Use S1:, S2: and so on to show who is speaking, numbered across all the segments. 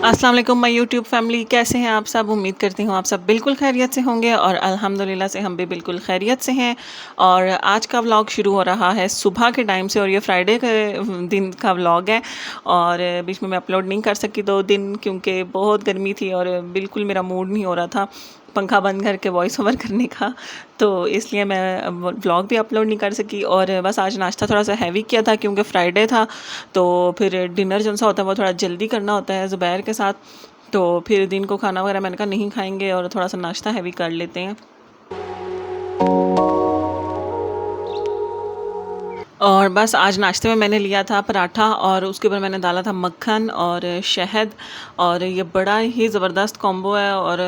S1: अस्सलाम वालेकुम my YouTube family, कैसे हैं आप सब? उम्मीद करती हूँ आप सब बिल्कुल खैरियत से होंगे और अल्हम्दुलिल्लाह से हम भी बिल्कुल खैरियत से हैं। और आज का व्लॉग शुरू हो रहा है सुबह के टाइम से और ये फ्राइडे के दिन का व्लॉग है। और बीच में मैं अपलोड नहीं कर सकी 2 दिन, क्योंकि बहुत गर्मी थी और बिल्कुल मेरा मूड नहीं हो रहा था पंखा बंद करके वॉइस ओवर करने का। तो इसलिए मैं व्लॉग भी अपलोड नहीं कर सकी। और बस आज नाश्ता थोड़ा सा हैवी किया था क्योंकि फ्राइडे था, तो फिर डिनर जो सा होता है वो थोड़ा जल्दी करना होता है ज़ुबैर के साथ। तो फिर दिन को खाना वगैरह मैंने कहा नहीं खाएंगे और थोड़ा सा नाश्ता हैवी कर लेते हैं। और बस आज नाश्ते में मैंने लिया था पराठा और उसके ऊपर मैंने डाला था मक्खन और शहद। और ये बड़ा ही ज़बरदस्त कॉम्बो है। और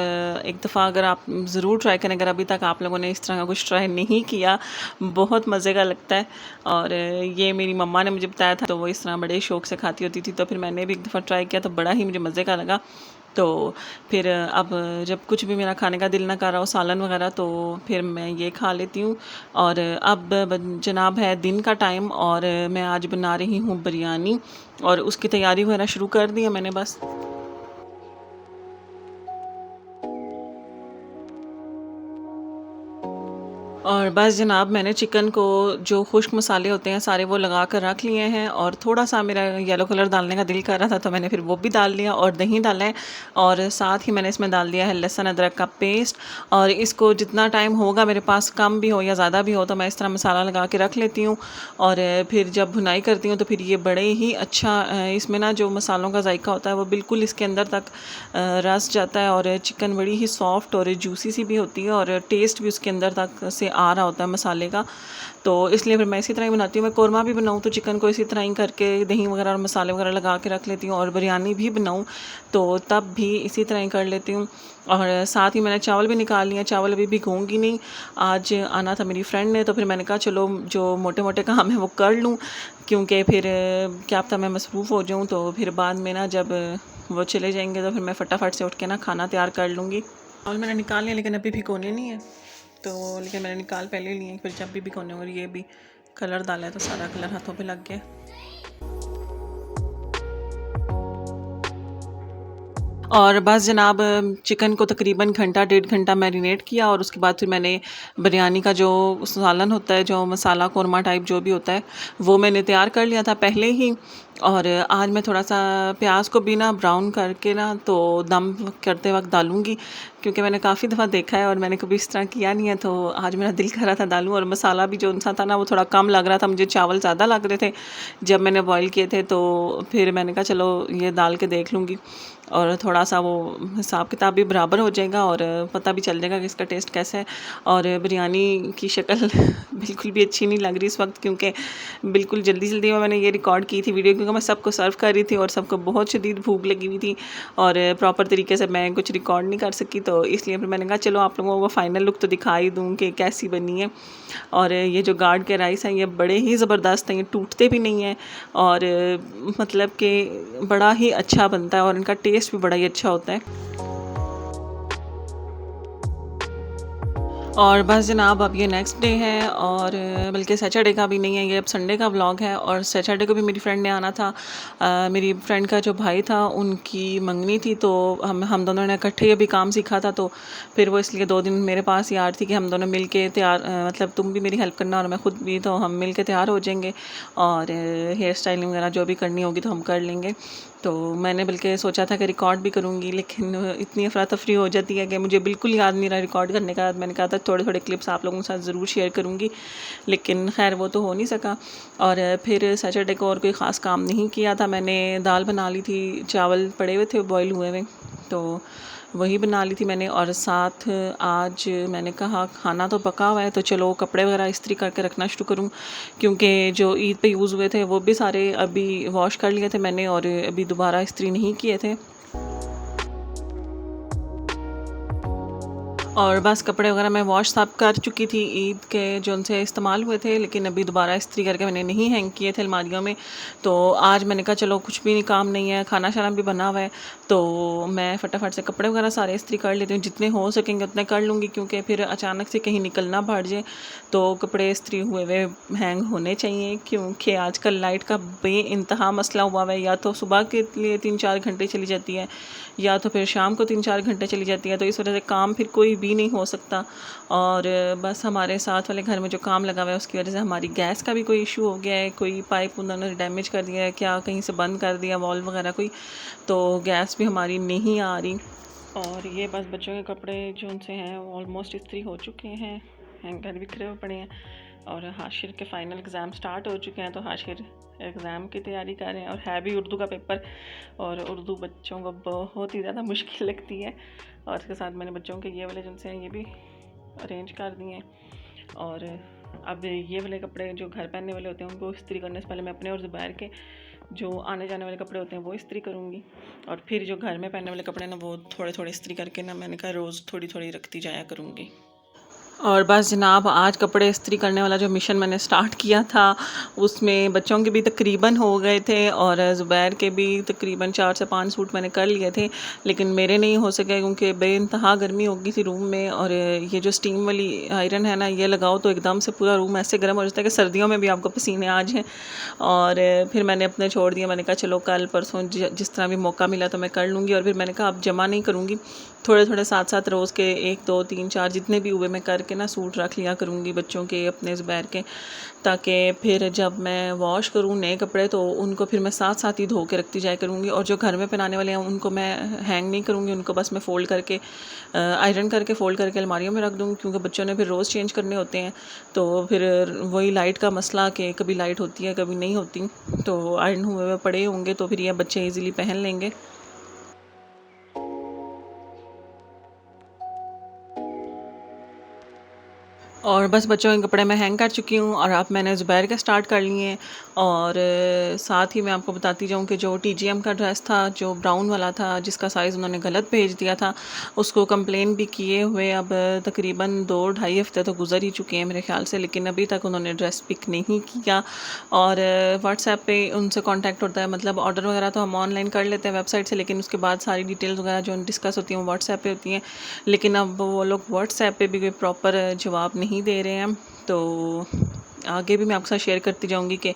S1: एक दफ़ा अगर आप ज़रूर ट्राई करें, अगर अभी तक आप लोगों ने इस तरह का कुछ ट्राई नहीं किया, बहुत मज़े का लगता है। और ये मेरी मम्मा ने मुझे बताया था, तो वो इस तरह बड़े शौक़ से खाती होती थी, तो फिर मैंने भी एक दफ़ा ट्राई किया तो बड़ा ही मुझे मज़े का लगा। तो फिर अब जब कुछ भी मेरा खाने का दिल ना कर रहा हो, सालन वगैरह, तो फिर मैं ये खा लेती हूँ। और अब जनाब है दिन का टाइम और मैं आज बना रही हूँ बिरयानी और उसकी तैयारी वगैरह शुरू कर दी है मैंने बस। और बस जनाब मैंने चिकन को जो खुश्क मसाले होते हैं सारे वो लगा कर रख लिए हैं। और थोड़ा सा मेरा येलो कलर डालने का दिल कर रहा था, तो मैंने फिर वो भी डाल लिया और दही डाला है। और साथ ही मैंने इसमें डाल दिया है लहसुन अदरक का पेस्ट। और इसको जितना टाइम होगा मेरे पास, कम भी हो या ज़्यादा भी हो, तो मैं इस तरह मसाला लगा के रख लेती हूँ। और फिर जब भुनाई करती हूँ तो फिर ये बड़े ही अच्छा इसमें ना जो मसालों का जायका होता है वो बिल्कुल इसके अंदर तक रस जाता है। और चिकन बड़ी ही सॉफ्ट और जूसी सी भी होती है और टेस्ट भी उसके अंदर तक से आ रहा होता है मसाले का। तो इसलिए फिर मैं इसी तरह ही बनाती हूँ। मैं कोरमा भी बनाऊँ तो चिकन को इसी तरह ही करके दही वगैरह और मसाले वगैरह लगा के रख लेती हूँ। और बिरयानी भी बनाऊँ तो तब भी इसी तरह ही कर लेती हूँ। और साथ ही मैंने चावल भी निकाल लिए, चावल अभी भिगोऊंगी नहीं। आज आना था मेरी फ्रेंड ने, तो फिर मैंने कहा चलो जो मोटे मोटे काम है वो कर लूँ, क्योंकि फिर क्या पता मैं मसरूफ़ हो जाऊँ, तो फिर बाद में ना जब वो चले जाएंगे तो फिर मैं फटाफट से उठ के ना खाना तैयार कर लूँगी। और मैंने निकाल लिया लेकिन अभी भिगोने नहीं है, तो लेकिन मैंने निकाल पहले लिए, फिर जब भी भिगोने, और ये भी कलर डाला है तो सारा कलर हाथों पे लग गया। और बस जनाब चिकन को तकरीबन घंटा 1.5 घंटा मैरिनेट किया और उसके बाद फिर मैंने बिरयानी का जो सालन होता है, जो मसाला कोरमा टाइप जो भी होता है, वो मैंने तैयार कर लिया था पहले ही। और आज मैं थोड़ा सा प्याज को भी ना ब्राउन करके ना तो दम करते वक्त डालूंगी, क्योंकि मैंने काफ़ी दफ़ा देखा है और मैंने कभी इस तरह किया नहीं है, तो आज मेरा दिल कर रहा था डालूं। और मसाला भी जो सा था ना वो थोड़ा कम लग रहा था मुझे, चावल ज़्यादा लग रहे थे जब मैंने बॉईल किए थे। तो फिर मैंने कहा चलो ये डाल के देख लूँगी और थोड़ा सा वो हिसाब किताब भी बराबर हो जाएगा और पता भी चल जाएगा कि इसका टेस्ट कैसा है। और बिरयानी की शक्ल बिल्कुल भी अच्छी नहीं लग रही इस वक्त, क्योंकि बिल्कुल जल्दी जल्दी में मैंने ये रिकॉर्ड की थी वीडियो, क्योंकि मैं सबको सर्व कर रही थी और सबको बहुत शदीद भूख लगी हुई थी और प्रॉपर तरीके से मैं कुछ रिकॉर्ड नहीं कर सकी। तो इसलिए फिर मैंने कहा चलो आप लोगों को फाइनल लुक तो दिखा ही दूँ कि कैसी बनी है। और ये जो गार्ड के राइस हैं ये बड़े ही ज़बरदस्त हैं, ये टूटते भी नहीं हैं और मतलब कि बड़ा ही अच्छा बनता है और इनका टेस्ट भी बड़ा ही अच्छा होता है। और बस जनाब अब ये नेक्स्ट डे है और बल्कि सैटरडे का भी नहीं है, ये अब संडे का व्लॉग है। और सैटरडे को भी मेरी फ्रेंड ने आना था। मेरी फ्रेंड का जो भाई था उनकी मंगनी थी, तो हम दोनों ने इकट्ठे अभी काम सीखा था, तो फिर वो इसलिए 2 दिन मेरे पास ही आ रही थी कि हम दोनों मिल के तैयार, मतलब तुम भी मेरी हेल्प करना और मैं ख़ुद भी, तो हम मिल के तैयार हो जाएंगे और हेयर स्टाइलिंग वगैरह जो भी करनी होगी तो हम कर लेंगे। तो मैंने बल्कि सोचा था कि रिकॉर्ड भी करूँगी, लेकिन इतनी अफरा तफरी हो जाती है कि मुझे बिल्कुल याद नहीं रहा रिकॉर्ड करने का। मैंने कहा था थोड़े थोड़े क्लिप्स आप लोगों के साथ ज़रूर शेयर करूँगी, लेकिन खैर वो तो हो नहीं सका। और फिर सैटरडे को और कोई ख़ास काम नहीं किया था। मैंने दाल बना ली थी, चावल पड़े हुए थे बॉयल हुए हुए, तो वही बना ली थी मैंने। और साथ आज मैंने कहा खाना तो पका हुआ है तो चलो कपड़े वगैरह इस्त्री करके रखना शुरू करूं, क्योंकि जो ईद पे यूज़ हुए थे वो भी सारे अभी वॉश कर लिए थे मैंने और अभी दोबारा इस्त्री नहीं किए थे। और बस कपड़े वगैरह मैं वॉश साफ कर चुकी थी ईद के जो उनसे इस्तेमाल हुए थे, लेकिन अभी दोबारा इस्त्री करके मैंने नहीं हैंग किए थे अलमारियों में। तो आज मैंने कहा चलो कुछ भी नहीं, काम नहीं है, खाना शाना भी बना हुआ है, तो मैं फटाफट से कपड़े वगैरह सारे इस्त्री कर लेती हूँ। जितने हो सकेंगे उतने कर लूँगी, क्योंकि फिर अचानक से कहीं निकलना पड़ जाए तो कपड़े इस्त्री हुए हुए हैंग होने चाहिए। क्योंकि आजकल लाइट का बेइंतहा मसला हुआ है, या तो सुबह के लिए 3-4 घंटे चली जाती है, या तो फिर शाम को 3-4 घंटे चली जाती है, तो इस वजह से काम फिर कोई भी नहीं हो सकता। और बस हमारे साथ वाले घर में जो काम लगा हुआ है उसकी वजह से हमारी गैस का भी कोई इशू हो गया है, कोई पाइप उन्होंने डैमेज कर दिया है क्या, कहीं से बंद कर दिया वॉल्व वगैरह कोई, तो गैस भी हमारी नहीं आ रही। और ये बस बच्चों के कपड़े जो उनसे हैं ऑलमोस्ट इस्त्री हो चुके हैं, हैंगर बिखरे हुए पड़े हैं। और हाशिर के फ़ाइनल एग्ज़ाम स्टार्ट हो चुके हैं, तो हाशिर एग्ज़ाम की तैयारी कर रहे हैं, और है भी उर्दू का पेपर, और उर्दू बच्चों को बहुत ही ज़्यादा मुश्किल लगती है। और इसके साथ मैंने बच्चों के ये वाले जिनसे हैं ये भी अरेंज कर दिए हैं। और अब ये वाले कपड़े जो घर पहनने वाले होते हैं उनको इस्त्री करने से पहले मैं अपने और ज़ुबैर के जो आने जाने वाले कपड़े होते हैं वो इस्त्री करूँगी, और फिर जो घर में पहनने वाले कपड़े ना वो थोड़े थोड़े इस्त्री करके ना मैंने कहा रोज़ थोड़ी थोड़ी रखती जाया करूँगी। और बस जनाब आज कपड़े इस्त्री करने वाला जो मिशन मैंने स्टार्ट किया था उसमें बच्चों के भी तकरीबन हो गए थे, और ज़ुबैर के भी तकरीबन 4 से 5 सूट मैंने कर लिए थे, लेकिन मेरे नहीं हो सके क्योंकि बेइंतहा गर्मी हो गई थी रूम में। और ये जो स्टीम वाली आयरन है ना, ये लगाओ तो एकदम से पूरा रूम ऐसे गर्म हो जाता है कि सर्दियों में भी आपको पसीने आ जाएँ। और फिर मैंने अपने छोड़ दिया, मैंने कहा चलो कल परसों जिस तरह भी मौका मिला तो मैं कर लूँगी। और फिर मैंने कहा अब जमा नहीं करूँगी, थोड़े थोड़े साथ साथ रोज़ के 1 2 3 4 जितने भी हुए मैं करके ना सूट रख लिया करूँगी बच्चों के, अपने ज़ुबैर के, ताकि फिर जब मैं वॉश करूँ नए कपड़े तो उनको फिर मैं साथ साथ ही धो के रखती जाया करूँगी। और जो घर में पहनाने वाले हैं उनको मैं हैंग नहीं करूँगी, उनको बस मैं फ़ोल्ड करके आयरन करके फ़ोल्ड करके अलमारियों में रख दूँगी, क्योंकि बच्चों ने फिर रोज़ चेंज करने होते हैं। तो फिर वही लाइट का मसला कि कभी लाइट होती है कभी नहीं होती, तो आयरन हुए हुए पड़े होंगे तो फिर ये बच्चे ईज़िली पहन लेंगे। और बस बच्चों के कपड़े मैं हैंग कर चुकी हूँ, और अब मैंने ज़ुबैर के स्टार्ट कर लिए हैं। और साथ ही मैं आपको बताती जाऊँ कि जो टीजीएम का ड्रेस था जो ब्राउन वाला था जिसका साइज़ उन्होंने गलत भेज दिया था, उसको कंप्लेन भी किए हुए अब तकरीबन 2-2.5 हफ्ते तो गुजर ही चुके हैं मेरे ख्याल से, लेकिन अभी तक उन्होंने ड्रेस पिक नहीं किया। और व्हाट्सएप पे उनसे कांटेक्ट होता है, मतलब ऑर्डर वगैरह तो हम ऑनलाइन कर लेते हैं वेबसाइट से, लेकिन उसके बाद सारी डिटेल्स वगैरह जो डिस्कस होती हैं वो व्हाट्सएप पे होती हैं। लेकिन अब वो लोग व्हाट्सएप पे भी कोई प्रॉपर जवाब नहीं दे रहे हैं, तो आगे भी मैं आपके साथ शेयर करती जाऊंगी कि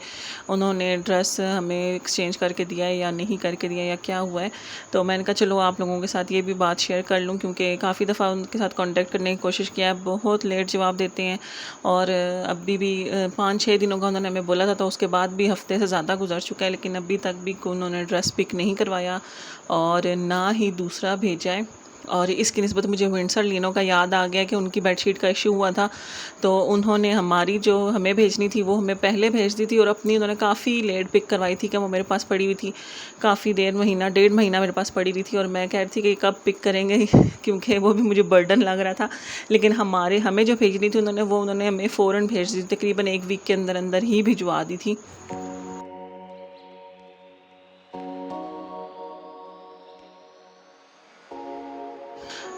S1: उन्होंने ड्रेस हमें एक्सचेंज करके दिया है या नहीं करके दिया या क्या हुआ है। तो मैंने कहा चलो आप लोगों के साथ ये भी बात शेयर कर लूँ, क्योंकि काफ़ी दफ़ा उनके साथ कांटेक्ट करने की कोशिश किया है, बहुत लेट जवाब देते हैं। और अभी भी 5-6 दिनों का उन्होंने हमें बोला था, तो उसके बाद भी हफ्ते से ज़्यादा गुजर चुका है, लेकिन अभी तक भी उन्होंने ड्रेस पिक नहीं करवाया और ना ही दूसरा भेजा है। और इसकी निस्बत मुझे विंडसर लिनो का याद आ गया कि उनकी बेडशीट का इशू हुआ था, तो उन्होंने हमारी जो हमें भेजनी थी वो हमें पहले भेज दी थी, और अपनी उन्होंने काफ़ी लेट पिक करवाई थी कि वो मेरे पास पड़ी हुई थी काफ़ी देर, महीना 1.5 महीना मेरे पास पड़ी हुई थी। और मैं कह रही थी कि कब पिक करेंगे क्योंकि वो भी मुझे बर्डन लग रहा था। लेकिन हमें जो भेजनी थी उन्होंने हमें फ़ौरन भेज दी, तकरीबन 1 वीक के अंदर अंदर ही भिजवा दी थी।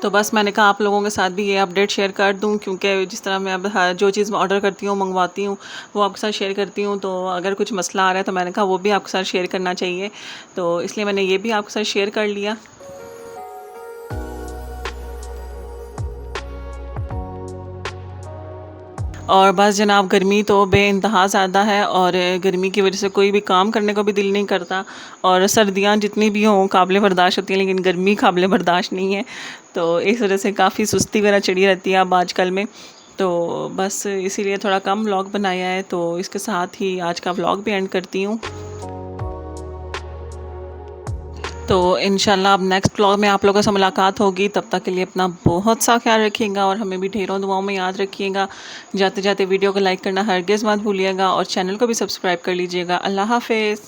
S1: तो बस मैंने कहा आप लोगों के साथ भी ये अपडेट शेयर कर दूं, क्योंकि जिस तरह मैं अब जो चीज़ मैं ऑर्डर करती हूँ मंगवाती हूँ वो आपके साथ शेयर करती हूँ, तो अगर कुछ मसला आ रहा है तो मैंने कहा वो भी आपके साथ शेयर करना चाहिए, तो इसलिए मैंने ये भी आपके साथ शेयर कर लिया। और बस जनाब गर्मी तो बेइंतहा ज़्यादा है, और गर्मी की वजह से कोई भी काम करने को भी दिल नहीं करता। और सर्दियाँ जितनी भी हों काबिल बर्दाश्त होती हैं, लेकिन गर्मी काबिल बर्दाश्त नहीं है, तो इस वजह से काफ़ी सुस्ती वगैरह चढ़ी रहती है अब आजकल में। तो बस इसीलिए थोड़ा कम व्लॉग बनाया है, तो इसके साथ ही आज का व्लॉग भी एंड करती हूँ। तो इंशाल्लाह अब नेक्स्ट व्लॉग में आप लोगों से मुलाकात होगी, तब तक के लिए अपना बहुत सा ख्याल रखिएगा और हमें भी ढेरों दुआओं में याद रखिएगा। जाते जाते वीडियो को लाइक करना हरगिज़ मत भूलिएगा, और चैनल को भी सब्सक्राइब कर लीजिएगा। अल्लाह हाफ़िज़।